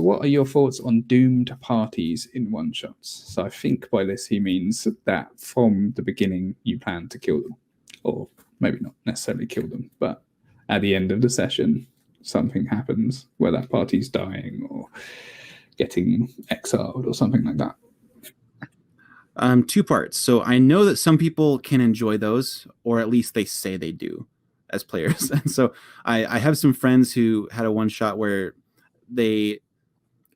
what are your thoughts on doomed parties in one-shots? So I think by this he means that from the beginning you plan to kill them. Or maybe not necessarily kill them, but at the end of the session, something happens where that party's dying or getting exiled or something like that. Two parts. So I know that some people can enjoy those, or at least they say they do as players. And so I have some friends who had a one shot where it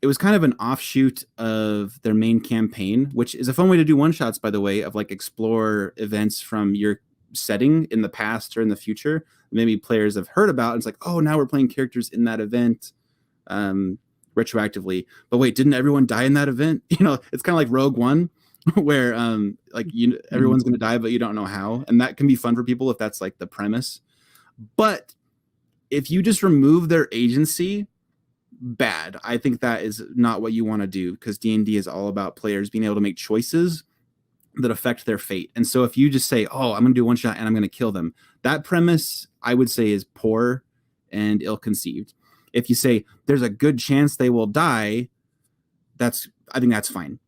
was kind of an offshoot of their main campaign, which is a fun way to do one shots, by the way, of like explore events from your setting in the past or in the future. Maybe players have heard about. It's like, oh, now we're playing characters in that event retroactively. But wait, didn't everyone die in that event? You know, it's kind of like Rogue One, where everyone's going to die, but you don't know how. And that can be fun for people if that's like the premise. But if you just remove their agency, bad. I think that is not what you want to do, because D&D is all about players being able to make choices that affect their fate. And so if you just say, oh, I'm going to do one shot and I'm going to kill them, that premise I would say is poor and ill-conceived. If you say there's a good chance they will die, I think that's fine.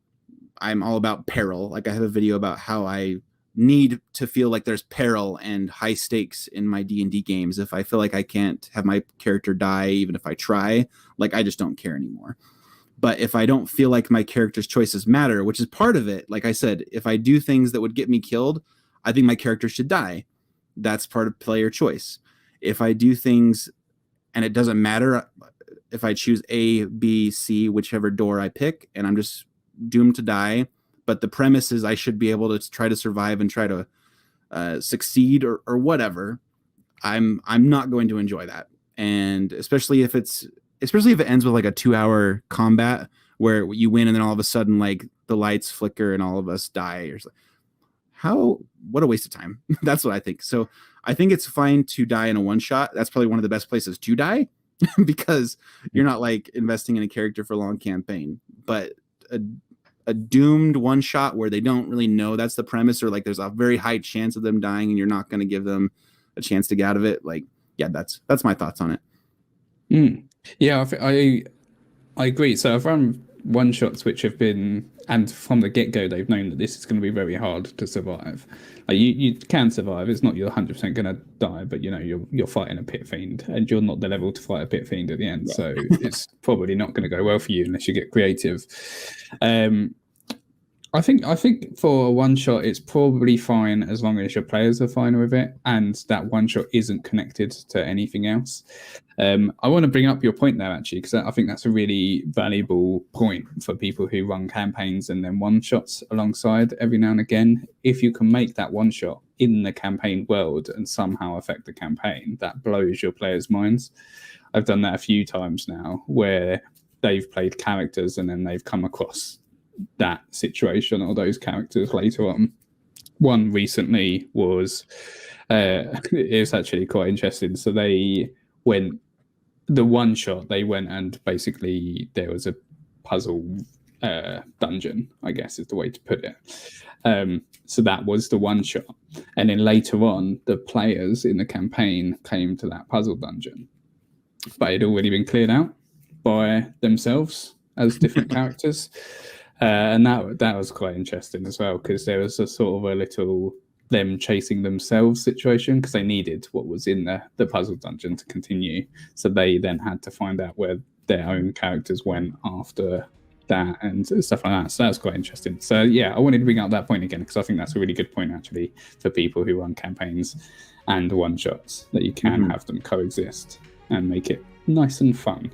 I'm all about peril. Like, I have a video about how I need to feel like there's peril and high stakes in my D&D games. If I feel like I can't have my character die, even if I try, like, I just don't care anymore. But if I don't feel like my character's choices matter, which is part of it, like I said, if I do things that would get me killed, I think my character should die. That's part of player choice. If I do things and it doesn't matter if I choose A, B, C, whichever door I pick, and I'm just doomed to die, but the premise is I should be able to try to survive and try to succeed or whatever, I'm not going to enjoy that. And especially if it ends with like a 2-hour combat where you win and then all of a sudden like the lights flicker and all of us die, or what a waste of time. That's what I think. So I think it's fine to die in a one shot. That's probably one of the best places to die because you're not like investing in a character for a long campaign. But a doomed one shot where they don't really know that's the premise, or like there's a very high chance of them dying and you're not going to give them a chance to get out of it. Like, yeah, that's my thoughts on it. Yeah, I agree. So I've run one shots which have been, and from the get-go they've known that this is going to be very hard to survive. Like, you can survive. It's not you're 100% going to die, but you know you're fighting a pit fiend and you're not the level to fight a pit fiend at the end. Yeah. So it's probably not going to go well for you unless you get creative. I think for a one shot, it's probably fine as long as your players are fine with it and that one shot isn't connected to anything else. I want to bring up your point there, actually, because I think that's a really valuable point for people who run campaigns and then one shots alongside every now and again. If you can make that one shot in the campaign world and somehow affect the campaign, that blows your players' minds. I've done that a few times now where they've played characters and then they've come across that situation or those characters later on. One recently was it was actually quite interesting. So they went and basically there was a puzzle dungeon, I guess is the way to put it. So that was the one shot, and then later on the players in the campaign came to that puzzle dungeon, but it had already been cleared out by themselves as different characters. And that was quite interesting as well, because there was a sort of a little them chasing themselves situation, because they needed what was in the puzzle dungeon to continue. So they then had to find out where their own characters went after that and stuff like that. So that was quite interesting. So yeah, I wanted to bring up that point again, because I think that's a really good point actually for people who run campaigns and one shots, that you can have them coexist and make it nice and fun.